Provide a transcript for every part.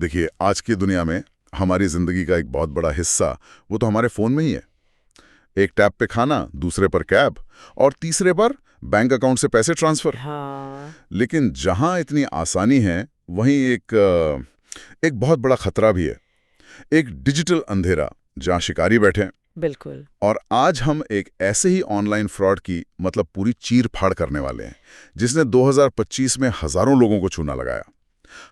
देखिए, आज की दुनिया में हमारी जिंदगी का एक बहुत बड़ा हिस्सा वो तो हमारे फोन में ही है। एक टैब पे खाना, दूसरे पर कैब और तीसरे पर बैंक अकाउंट से पैसे ट्रांसफर। हाँ। लेकिन जहां इतनी आसानी है, वहीं एक बहुत बड़ा खतरा भी है। एक डिजिटल अंधेरा जहां शिकारी बैठे हैं। बिल्कुल। और आज हम एक ऐसे ही ऑनलाइन फ्रॉड की मतलब पूरी चीर फाड़ करने वाले हैं, जिसने 2025 में हजारों लोगों को चूना लगाया।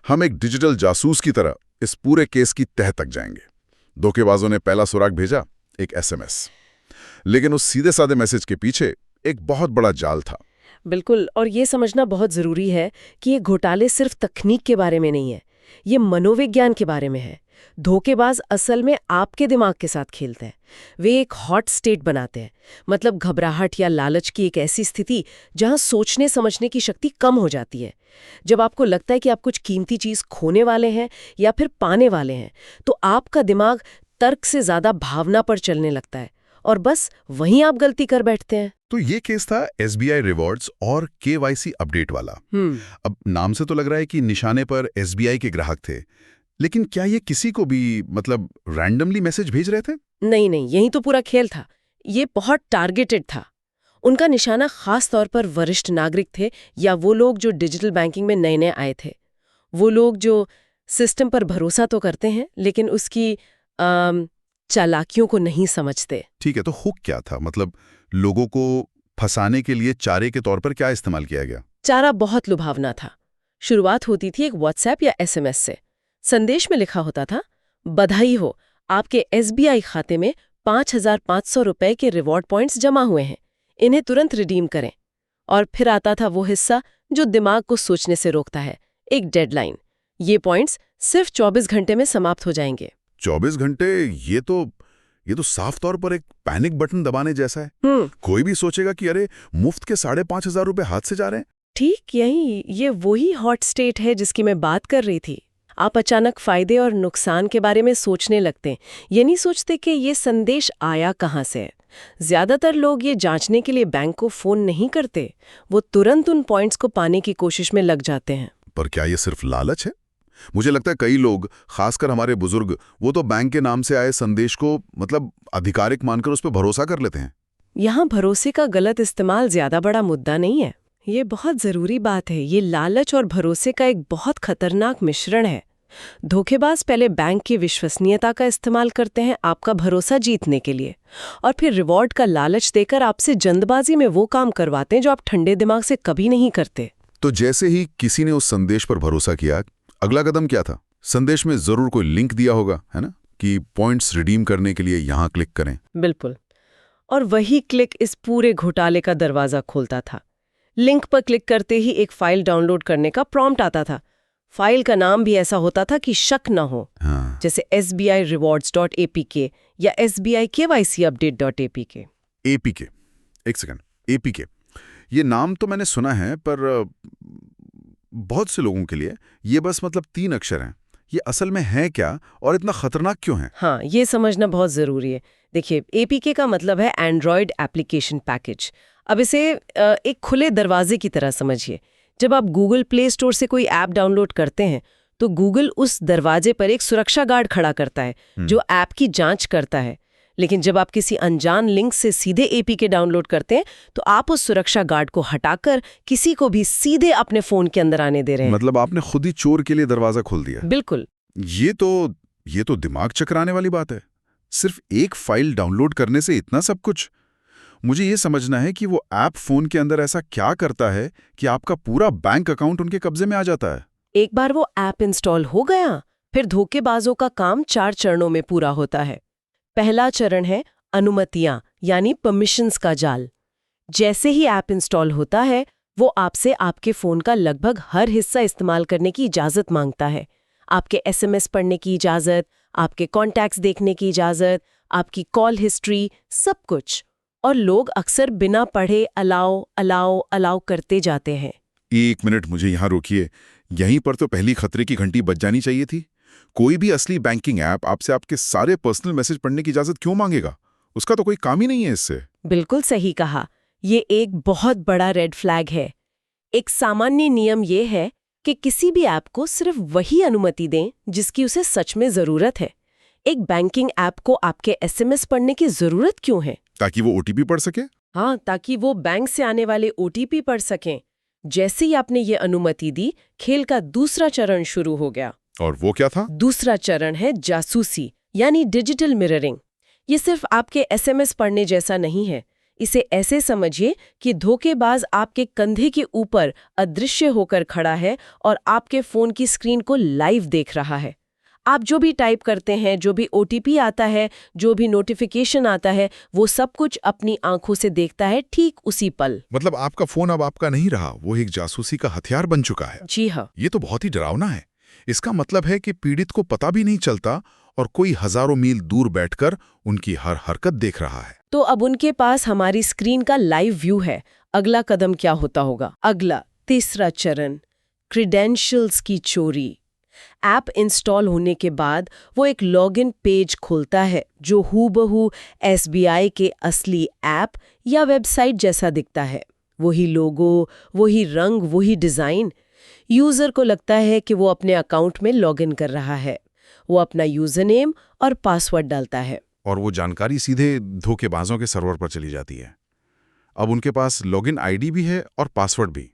हम एक डिजिटल जासूस की तरह इस पूरे केस की तह तक जाएंगे। धोखेबाजों ने पहला सुराग भेजा, एक एसएमएस। लेकिन उस सीधे साधे मैसेज के पीछे एक बहुत बड़ा जाल था। बिल्कुल, और ये समझना बहुत ज़रूरी है कि ये घोटाले सिर्फ तकनीक के बारे में नहीं है, ये मनोविज्ञान के बारे में है। धोखेबाज असल में आपके दिमाग के साथ खेलते हैं। वे एक हॉट स्टेट बनाते हैं, मतलब घबराहट या लालच की एक ऐसी स्थिति जहां सोचने समझने की शक्ति कम हो जाती है। जब आपको लगता है कि आप कुछ कीमती चीज़ खोने वाले हैं या फिर पाने वाले हैं, तो आपका दिमाग तर्क से ज़्यादा भावना पर चलने लगता है और बस वहीं आप गलती कर बैठते हैं। तो ये केस था एसबीआई रिवॉर्ड्स और केवाईसी अपडेट वाला। अब नाम से तो लग रहा है कि निशाने पर एसबीआई के ग्राहक थे, लेकिन क्या ये किसी को भी मतलब रैंडमली मैसेज भेज रहे थे? नहीं नहीं, यही तो पूरा खेल था। ये बहुत टारगेटेड था। उनका निशाना खास तौर पर वरिष्ठ नागरिक थे या वो लोग जो डिजिटल बैंकिंग में नए नए आए थे। वो लोग जो सिस्टम पर भरोसा तो करते हैं लेकिन उसकी चालाकियों को नहीं समझते। ठीक है, तो हुक क्या था? मतलब लोगों को फंसाने के लिए चारे के तौर पर क्या इस्तेमाल किया गया? चारा बहुत लुभावना था। शुरुआत होती थी एक व्हाट्सएप या एसएमएस से। संदेश में लिखा होता था, बधाई हो, आपके एसबीआई खाते में 5,500 रुपए के रिवॉर्ड पॉइंट्स जमा हुए हैं, इन्हें तुरंत रिडीम करें। और फिर आता था वो हिस्सा जो दिमाग को सोचने से रोकता है, एक डेडलाइन। ये पॉइंट्स सिर्फ 24 घंटे में समाप्त हो जाएंगे। 24 घंटे? ये तो साफ तौर पर एक पैनिक बटन दबाने जैसा है। कोई भी सोचेगा कि अरे मुफ्त के 5,500 रुपए हाथ से जा रहे हैं। ठीक यही, ये वही हॉट स्टेट है जिसकी मैं बात कर रही थी। आप अचानक फायदे और नुकसान के बारे में सोचने लगते हैं। ये नहीं सोचते कि ये संदेश आया कहाँ से है। ज्यादातर लोग ये जांचने के लिए बैंक को फोन नहीं करते, वो तुरंत उन पॉइंट्स को पाने की कोशिश में लग जाते हैं। पर क्या ये सिर्फ लालच है? मुझे लगता है कई लोग, खासकर हमारे बुजुर्ग, वो तो बैंक के नाम से आए संदेश को मतलब आधिकारिक मानकर उस पर भरोसा कर लेते हैं। यहाँ भरोसे का गलत इस्तेमाल ज्यादा बड़ा मुद्दा नहीं है। ये बहुत जरूरी बात है। ये लालच और भरोसे का एक बहुत खतरनाक मिश्रण है। धोखेबाज पहले बैंक की विश्वसनीयता का इस्तेमाल करते हैं आपका भरोसा जीतने के लिए, और फिर रिवॉर्ड का लालच देकर आपसे जल्दबाजी में वो काम करवाते हैं जो आप ठंडे दिमाग से कभी नहीं करते। तो जैसे ही किसी ने उस संदेश पर भरोसा किया, अगला कदम क्या था? संदेश में जरूर कोई लिंक दिया होगा, है ना, कि पॉइंट्स रिडीम करने के लिए यहां क्लिक करें। बिल्कुल, और वही क्लिक इस पूरे घोटाले का दरवाजा खोलता था। लिंक पर क्लिक करते ही एक फाइल डाउनलोड करने का प्रॉम्प्ट आता था। फाइल का नाम भी ऐसा होता था कि शक न हो। जैसे sbirewards.apk या sbikYCupdate.apk। एपीके, एक सेकंड, एपीके, ये नाम तो मैंने सुना है, पर बहुत से लोगों के लिए ये बस मतलब 3 अक्षर हैं। ये असल में है क्या और इतना खतरनाक क्यों है? हाँ, ये समझना बहुत जरूरी है। देखिए, एपीके का मतलब है एंड्रॉयड एप्लीकेशन पैकेज। अब इसे एक खुले दरवाजे की तरह समझिए। जब आप गूगल प्ले स्टोर से कोई ऐप डाउनलोड करते हैं तो गूगल उस दरवाजे पर एक सुरक्षा गार्ड खड़ा करता है जो ऐप की जांच करता है। लेकिन जब आप किसी अनजान लिंक से सीधे एपीके डाउनलोड करते हैं तो आप उस सुरक्षा गार्ड को हटाकर किसी को भी सीधे अपने फोन के अंदर आने दे रहे हैं। मतलब आपने खुद ही चोर के लिए दरवाजा खोल दिया। बिल्कुल। ये तो दिमाग चकराने वाली बात है। सिर्फ एक फाइल डाउनलोड करने से इतना सब कुछ? मुझे ये समझना है कि वो ऐप फोन के अंदर ऐसा क्या करता है कि आपका पूरा बैंक अकाउंट उनके कब्जे में आ जाता है। एक बार वो ऐप इंस्टॉल हो गया, फिर धोखेबाजों का काम 4 चरणों में पूरा होता है। पहला चरण है अनुमतियां, यानी परमिशंस का जाल। जैसे ही ऐप इंस्टॉल होता है वो आपसे आपके फोन का लगभग हर हिस्सा इस्तेमाल करने की इजाजत मांगता है। आपके एसएमएस पढ़ने की इजाजत, आपके कॉन्टैक्ट्स देखने की इजाजत, आपकी कॉल हिस्ट्री, सब कुछ। और लोग अक्सर बिना पढ़े अलाउ अलाउ अलाउ करते जाते हैं। 1 मिनट, मुझे यहाँ रोकिए। यहीं पर तो पहली खतरे की घंटी बज जानी चाहिए थी। कोई भी असली बैंकिंग ऐप आपसे आपके सारे पर्सनल मैसेज पढ़ने की इजाजत क्यों मांगेगा? उसका तो कोई काम ही नहीं है इससे। बिल्कुल सही कहा। ये एक बहुत बड़ा रेड फ्लैग है। एक सामान्य नियम ये है कि किसी भी ऐप को सिर्फ वही अनुमति दें जिसकी उसे सच में जरूरत है। एक बैंकिंग ऐप को आपके एसएमएस पढ़ने की जरूरत क्यों है? ताकि वो ओटीपी पढ़ सके। हाँ, ताकि वो बैंक से आने वाले ओटीपी पढ़ सकें। जैसे ही आपने ये अनुमति दी, खेल का दूसरा चरण शुरू हो गया। और वो क्या था? दूसरा चरण है जासूसी, यानी डिजिटल मिररिंग। ये सिर्फ आपके एसएमएस पढ़ने जैसा नहीं है। इसे ऐसे समझिए कि धोखेबाज आपके कंधे के ऊपर अदृश्य होकर खड़ा है और आपके फोन की स्क्रीन को लाइव देख रहा है। आप जो भी टाइप करते हैं, जो भी ओटीपी आता है, जो भी नोटिफिकेशन आता है, वो सब कुछ अपनी आंखों से देखता है ठीक उसी पल। मतलब आपका फोन अब आपका नहीं रहा, वो एक जासूसी का हथियार बन चुका है। जी हाँ। ये तो बहुत ही डरावना है। इसका मतलब है कि पीड़ित को पता भी नहीं चलता और कोई हजारों मील दूर बैठकर उनकी हर हरकत देख रहा है। तो अब उनके पास हमारी स्क्रीन का लाइव व्यू है। अगला कदम क्या होता होगा? अगला, तीसरा चरण, क्रेडेंशियल्स की चोरी। ऐप इंस्टॉल होने के बाद वो एक लॉगिन पेज खोलता है जो हूबहू एसबीआई के असली ऐप या वेबसाइट जैसा दिखता है। वही लोगो, वही रंग, वही डिजाइन। यूजर को लगता है कि वो अपने अकाउंट में लॉगिन कर रहा है। वो अपना यूजर नेम और पासवर्ड डालता है और वो जानकारी सीधे धोखेबाजों के सर्वर पर चली जाती है। अब उनके पास लॉगिन आईडी भी है और पासवर्ड भी।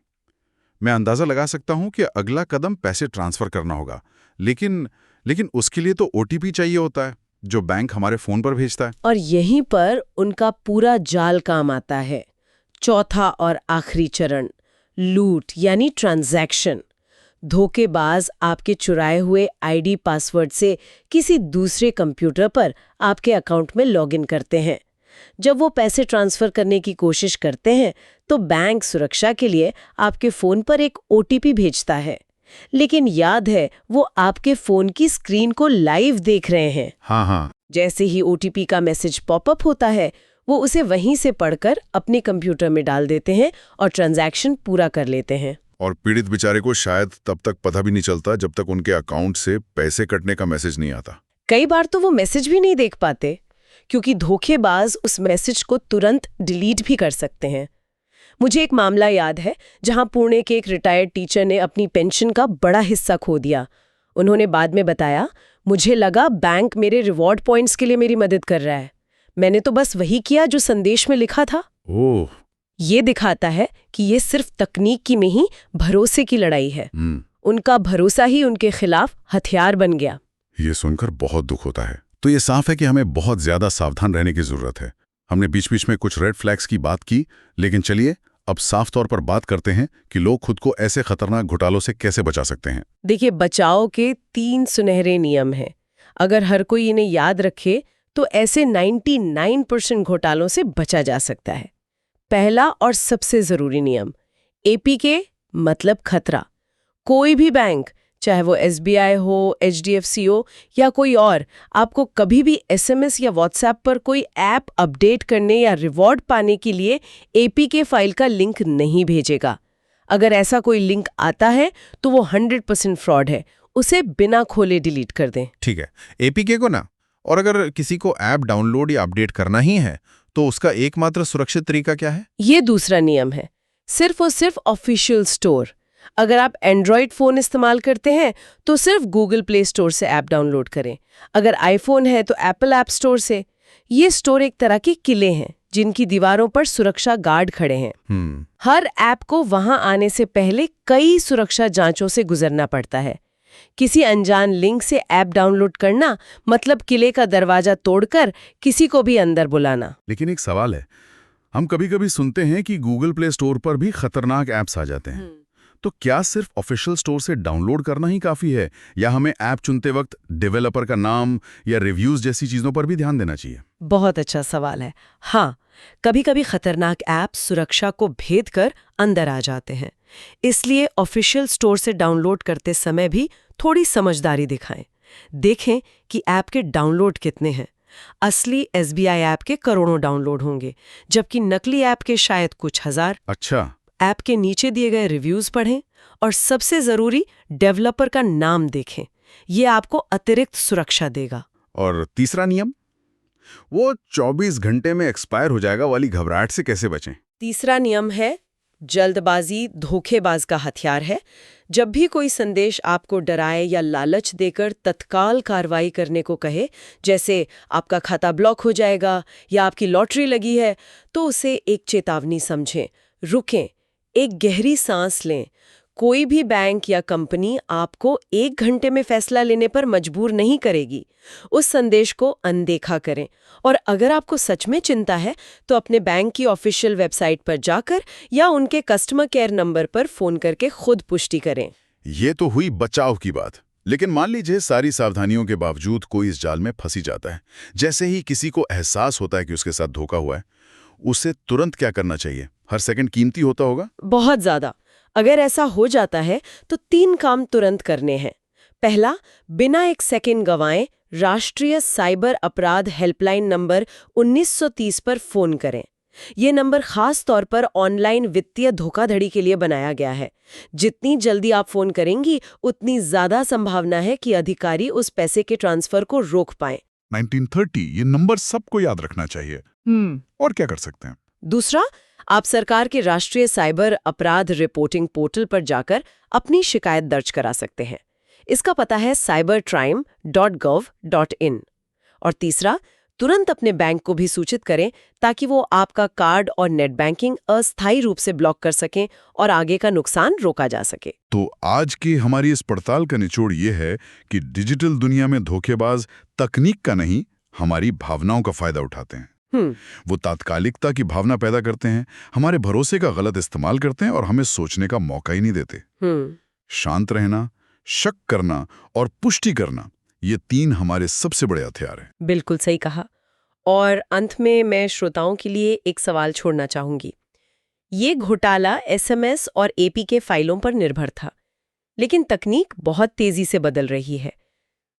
मैं अंदाजा लगा सकता हूं कि अगला कदम पैसे ट्रांसफर करना होगा, लेकिन उसके लिए तो ओटीपी चाहिए होता है जो बैंक हमारे फोन पर भेजता है। और यहीं पर उनका पूरा जाल काम आता है। चौथा और आखिरी चरण, लूट यानी ट्रांजैक्शन। धोखेबाज आपके चुराए हुए आईडी पासवर्ड से किसी दूसरे कंप्यूटर पर आपके अकाउंट में लॉगिन करते हैं। जब वो पैसे ट्रांसफर करने की कोशिश करते हैं तो बैंक सुरक्षा के लिए आपके फोन पर एक ओटीपी भेजता है। लेकिन याद है, वो आपके फोन की स्क्रीन को लाइव देख रहे हैं। हाँ। जैसे ही ओटीपी का मैसेज पॉपअप होता है, वो उसे वहीं से पढ़कर अपने कंप्यूटर में डाल देते हैं और ट्रांजैक्शन पूरा कर लेते हैं। और पीड़ित बेचारे को शायद तब तक पता भी नहीं चलता जब तक उनके अकाउंट से पैसे कटने का मैसेज नहीं आता। कई बार तो वो मैसेज भी नहीं देख पाते, क्योंकि धोखेबाज उस मैसेज को तुरंत डिलीट भी कर सकते हैं। मुझे एक मामला याद है जहां पुणे के एक रिटायर्ड टीचर ने अपनी पेंशन का बड़ा हिस्सा खो दिया। उन्होंने बाद में बताया, मुझे लगा बैंक मेरे रिवॉर्ड पॉइंट्स के लिए मेरी मदद कर रहा है। मैंने तो बस वही किया जो संदेश में लिखा था। ओह। ये दिखाता है कि ये सिर्फ तकनीक की में ही भरोसे की लड़ाई है। उनका भरोसा ही उनके खिलाफ हथियार बन गया। ये सुनकर बहुत दुख होता है। तो ये साफ है कि हमें बहुत ज्यादा सावधान रहने की जरूरत है। हमने बीच बीच में कुछ रेड फ्लैग्स की बात की, लेकिन चलिए अब साफ तौर पर बात करते हैं कि लोग खुद को ऐसे खतरनाक घोटालों से कैसे बचा सकते हैं। देखिए, बचाव के 3 सुनहरे नियम हैं। अगर हर कोई इन्हें याद रखे तो ऐसे 99% घोटालों से बचा जा सकता है। पहला और सबसे जरूरी नियम, एपीके मतलब खतरा। कोई भी बैंक, चाहे वो एसबीआई हो, एचडीएफसी हो या कोई और, आपको कभी भी एसएमएस या व्हाट्सएप पर कोई ऐप अपडेट करने या रिवॉर्ड पाने के लिए एपीके फाइल का लिंक नहीं भेजेगा। अगर ऐसा कोई लिंक आता है तो वो 100% फ्रॉड है। उसे बिना खोले डिलीट कर दें। ठीक है, एपीके को ना। और अगर किसी को ऐप डाउनलोड या अपडेट करना ही है तो उसका एकमात्र सुरक्षित तरीका क्या है? ये दूसरा नियम है, सिर्फ और सिर्फ ऑफिशियल स्टोर। अगर आप एंड्रॉयड फ़ोन इस्तेमाल करते हैं तो सिर्फ गूगल प्ले स्टोर से ऐप डाउनलोड करें। अगर आईफोन है तो एप्पल ऐप स्टोर से। ये स्टोर एक तरह के किले हैं जिनकी दीवारों पर सुरक्षा गार्ड खड़े हैं। हर ऐप को वहां आने से पहले कई सुरक्षा जांचों से गुजरना पड़ता है। किसी अनजान लिंक से ऐप डाउनलोड करना मतलब किले का दरवाजा तोड़कर किसी को भी अंदर बुलाना। लेकिन एक सवाल है, हम कभी-कभी सुनते हैं कि गूगल प्ले स्टोर पर भी खतरनाक ऐप्स आ जाते हैं। तो क्या सिर्फ ऑफिशियल स्टोर से डाउनलोड करना ही काफी है, या हमें ऐप चुनते वक्त डेवलपर का नाम या रिव्यूज जैसी चीजों पर भी ध्यान देना चाहिए? बहुत अच्छा सवाल है। हाँ, कभी-कभी खतरनाक ऐप सुरक्षा को भेद कर अंदर आ जाते हैं। इसलिए ऑफिशियल स्टोर से डाउनलोड करते समय भी थोड़ी समझदारी दिखाएं। देखें कि ऐप के डाउनलोड कितने हैं। असली एसबीआई ऐप के करोड़ों डाउनलोड होंगे, जबकि नकली ऐप के शायद कुछ हजार। अच्छा। ऐप के नीचे दिए गए रिव्यूज पढ़ें और सबसे जरूरी डेवलपर का नाम देखें। ये आपको अतिरिक्त सुरक्षा देगा। और तीसरा नियम, वो 24 घंटे में एक्सपायर हो जाएगा वाली घबराहट से कैसे बचें? तीसरा नियम है जल्दबाजी धोखेबाज का हथियार है। जब भी कोई संदेश आपको डराए या लालच देकर तत्काल कार्रवाई करने को कहे, जैसे आपका खाता ब्लॉक हो जाएगा या आपकी लॉटरी लगी है, तो उसे एक चेतावनी समझें, रुकें, एक गहरी सांस लें। कोई भी बैंक या कंपनी आपको 1 घंटे में फैसला लेने पर मजबूर नहीं करेगी। उस संदेश को अनदेखा करें और अगर आपको सच में चिंता है तो अपने बैंक की ऑफिशियल वेबसाइट पर जाकर या उनके कस्टमर केयर नंबर पर फोन करके खुद पुष्टि करें। ये तो हुई बचाव की बात, लेकिन मान लीजिए सारी सावधानियों के बावजूद कोई इस जाल में फंसी जाता है। जैसे ही किसी को एहसास होता है कि उसके साथ धोखा हुआ है, उसे तुरंत क्या करना चाहिए? हर सेकंड कीमती होता होगा। बहुत ज्यादा। अगर ऐसा हो जाता है तो 3 काम तुरंत करने हैं। पहला, बिना एक सेकंड गंवाए राष्ट्रीय साइबर अपराध हेल्पलाइन नंबर 1930 पर फोन करें। ये नंबर खास तौर पर ऑनलाइन वित्तीय धोखाधड़ी के लिए बनाया गया है। जितनी जल्दी आप फोन करेंगी, उतनी ज्यादा संभावना है कि अधिकारी उस पैसे के ट्रांसफर को रोक पाएं। 1930 ये नंबर सबको याद रखना चाहिए। और क्या कर सकते हैं? दूसरा, आप सरकार के राष्ट्रीय साइबर अपराध रिपोर्टिंग पोर्टल पर जाकर अपनी शिकायत दर्ज करा सकते हैं। इसका पता है cybercrime.gov.in। और तीसरा, तुरंत अपने बैंक को भी सूचित करें ताकि वो आपका कार्ड और नेट बैंकिंग अस्थायी रूप से ब्लॉक कर सकें और आगे का नुकसान रोका जा सके। तो आज की हमारी इस पड़ताल का निचोड़ ये है कि डिजिटल दुनिया में धोखेबाज तकनीक का नहीं, हमारी भावनाओं का फायदा उठाते हैं। वो तात्कालिकता की भावना पैदा करते हैं, हमारे भरोसे का गलत इस्तेमाल करते हैं और हमें सोचने का मौका ही नहीं देते। शांत रहना, शक करना और पुष्टि करना, ये 3 हमारे सबसे बड़े हथियार हैं। बिल्कुल सही कहा। और अंत में मैं श्रोताओं के लिए एक सवाल छोड़ना चाहूंगी। ये घोटाला SMS और APK फाइलों पर निर्भर था, लेकिन तकनीक बहुत तेजी से बदल रही है।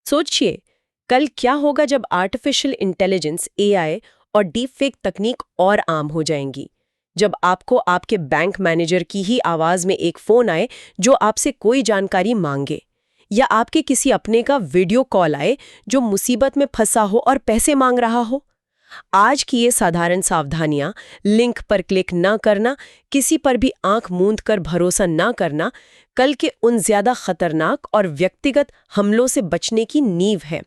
सोचिए, कल क्या होगा जब आर्टिफिशियल इंटेलिजेंस AI और डीप फेक तकनीक और आम हो जाएंगी। जब आपको आपके बैंक मैनेजर की ही आवाज में एक फोन आए जो आपसे कोई जानकारी मांगे, या आपके किसी अपने का वीडियो कॉल आए जो मुसीबत में फंसा हो और पैसे मांग रहा हो। आज की ये साधारण सावधानियां, लिंक पर क्लिक न करना, किसी पर भी आंख मूंद कर भरोसा न करना, कल के उन ज्यादा खतरनाक और व्यक्तिगत हमलों से बचने की नींव है।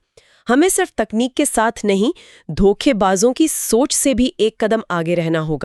हमें सिर्फ तकनीक के साथ नहीं, धोखेबाजों की सोच से भी एक कदम आगे रहना होगा।